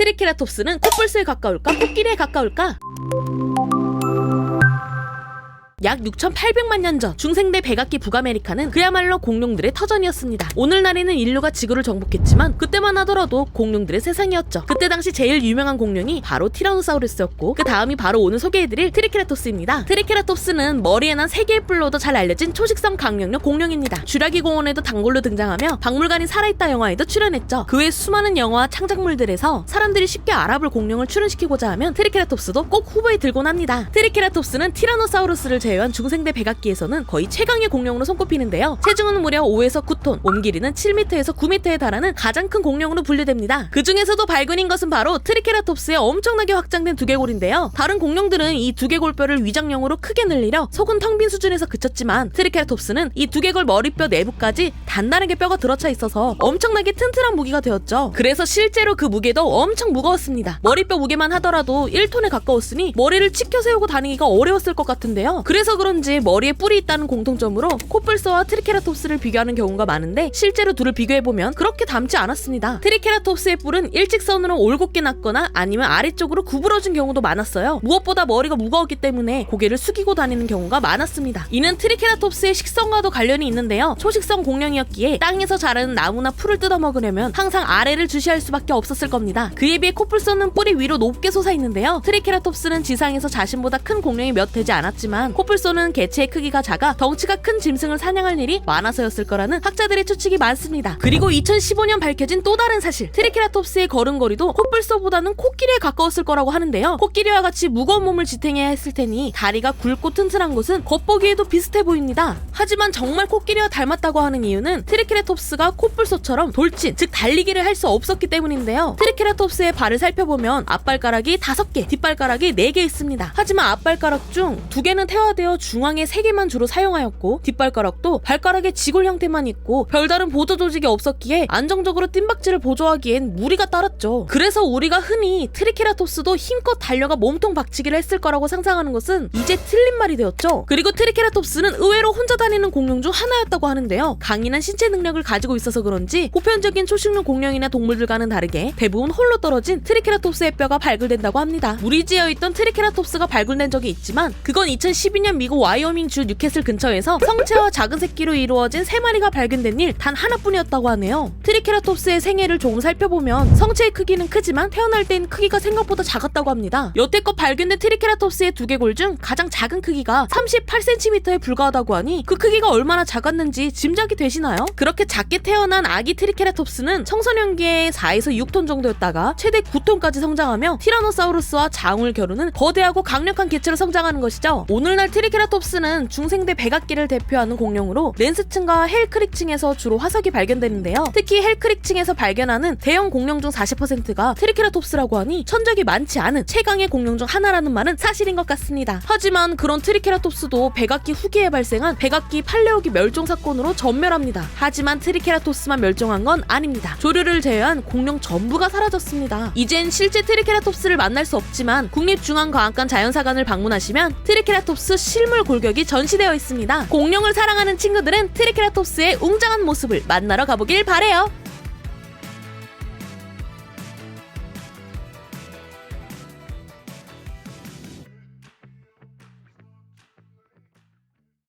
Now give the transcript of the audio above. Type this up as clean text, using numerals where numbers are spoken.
트리케라톱스는 코뿔소에 가까울까? 코끼리에 가까울까? 약 6,800만 년 전 중생대 백악기 북아메리카는 그야말로 공룡들의 터전이었습니다. 오늘날에는 인류가 지구를 정복했지만 그때만 하더라도 공룡들의 세상이었죠. 그때 당시 제일 유명한 공룡이 바로 티라노사우루스였고 그 다음이 바로 오늘 소개해드릴 트리케라톱스입니다. 트리케라톱스는 머리에 난 3개의 뿔로도 잘 알려진 초식성 강력력 공룡입니다. 쥐라기 공원에도 단골로 등장하며 박물관이 살아있다 영화에도 출연했죠. 그 외 수많은 영화와 창작물들에서 사람들이 쉽게 알아볼 공룡을 출연시키고자 하면 트리케라톱스도 꼭 후보에 들곤 합니다. 트리케라톱스는 티라노사우루스를 제외한 중생대 백악기에서는 거의 최강의 공룡으로 손꼽히는데요. 체중은 무려 5에서 9톤, 몸길이는 7m에서 9m에 달하는 가장 큰 공룡으로 분류됩니다. 그 중에서도 발군인 것은 바로 트리케라톱스의 엄청나게 확장된 두개골인데요. 다른 공룡들은 이 두개골뼈를 위장용으로 크게 늘리려 속은 텅 빈 수준에서 그쳤지만 트리케라톱스는 이 두개골 머리뼈 내부까지 단단하게 뼈가 들어차 있어서 엄청나게 튼튼한 무기가 되었죠. 그래서 실제로 그 무게도 엄청 무거웠습니다. 머리뼈 무게만 하더라도 1톤에 가까웠으니 머리를 치켜 세우고 다니기가 어려웠을 것 같은데요. 그래서 그런지 머리에 뿔이 있다는 공통점으로 코뿔소와 트리케라톱스를 비교하는 경우가 많은데 실제로 둘을 비교해보면 그렇게 닮지 않았습니다. 트리케라톱스의 뿔은 일직선으로 올곧게 났거나 아니면 아래쪽으로 구부러진 경우도 많았어요. 무엇보다 머리가 무거웠기 때문에 고개를 숙이고 다니는 경우가 많았습니다. 이는 트리케라톱스의 식성과도 관련이 있는데요. 초식성 공룡이었기에 땅에서 자라는 나무나 풀을 뜯어먹으려면 항상 아래를 주시할 수밖에 없었을 겁니다. 그에 비해 코뿔소는 뿔이 위로 높게 솟아있는데요. 트리케라톱스는 지상에서 자신보다 큰 공룡이 몇 되지 않았지만 코뿔소는 개체의 크기가 작아 덩치가 큰 짐승을 사냥할 일이 많아서였을 거라는 학자들의 추측이 많습니다. 그리고 2015년 밝혀진 또 다른 사실, 트리케라톱스의 걸음걸이도 코뿔소보다는 코끼리에 가까웠을 거라고 하는데요. 코끼리와 같이 무거운 몸을 지탱해야 했을 테니 다리가 굵고 튼튼한 것은 겉보기에도 비슷해 보입니다. 하지만 정말 코끼리와 닮았다고 하는 이유는 트리케라톱스가 코뿔소처럼 돌진, 즉 달리기를 할 수 없었기 때문인데요. 트리케라톱스의 발을 살펴보면 앞발가락이 5개, 뒷발가락이 4개 있습니다. 하지만 앞발가락 중 2개는 태화되어 중앙에 3개만 주로 사용하였고 뒷발가락도 발가락의 지골 형태만 있고 별다른 보조 조직이 없었기에 안정적으로 뜀박질을 보조하기엔 무리가 따랐죠. 그래서 우리가 흔히 트리케라톱스도 힘껏 달려가 몸통 박치기를 했을 거라고 상상하는 것은 이제 틀린 말이 되었죠. 그리고 트리케라톱스는 의외로 혼자 다니는 공룡 중 하나였다고 하는데요. 강인한 신체 능력을 가지고 있어서 그런지 보편적인 초식류 공룡이나 동물들과는 다르게 대부분 홀로 떨어진 트리케라톱스의 뼈가 발굴된다고 합니다. 무리지어 있던 트리케라톱스가 발굴된 적이 있지만 그건 2012년 미국 와이오밍주 뉴캐슬 근처에서 성체와 작은 새끼로 이루어진 3마리가 발견된 일 단 하나뿐이었다고 하네요. 트리케라톱스의 생애를 조금 살펴보면 성체의 크기는 크지만 태어날 땐 크기가 생각보다 작았다고 합니다. 여태껏 발견된 트리케라톱스의 두개골 중 가장 작은 크기가 38cm에 불과하다고 하니 그 크기가 얼마나 작았는지 짐작이 되시나요? 그렇게 작게 태어난 아기 트리케라톱스는 청소년기에 4에서 6톤 정도였다가 최대 9톤까지 성장하며 티라노사우루스와 장을 겨루는 거대하고 강력한 개체로 성장하는 것이죠. 오늘날 트리케라톱스는 중생대 백악기를 대표하는 공룡으로 랜스층과 헬크릭층에서 주로 화석이 발견되는데요. 특히 헬크릭층에서 발견하는 대형 공룡 중 40%가 트리케라톱스라고 하니 천적이 많지 않은 최강의 공룡 중 하나라는 말은 사실인 것 같습니다. 하지만 그런 트리케라톱스도 백악기 후기에 발생한 백악기 팔레오기 멸종 사건으로 전멸합니다. 하지만 트리케라톱스만 멸종한 건 아닙니다. 조류를 제외한 공룡 전부가 사라졌습니다. 이젠 실제 트리케라톱스를 만날 수 없지만 국립중앙과학관 자연사관을 방문하시면 트리케라톱스 실물 골격이 전시되어 있습니다. 공룡을 사랑하는 친구들은 트리케라톱스의 웅장한 모습을 만나러 가보길 바래요.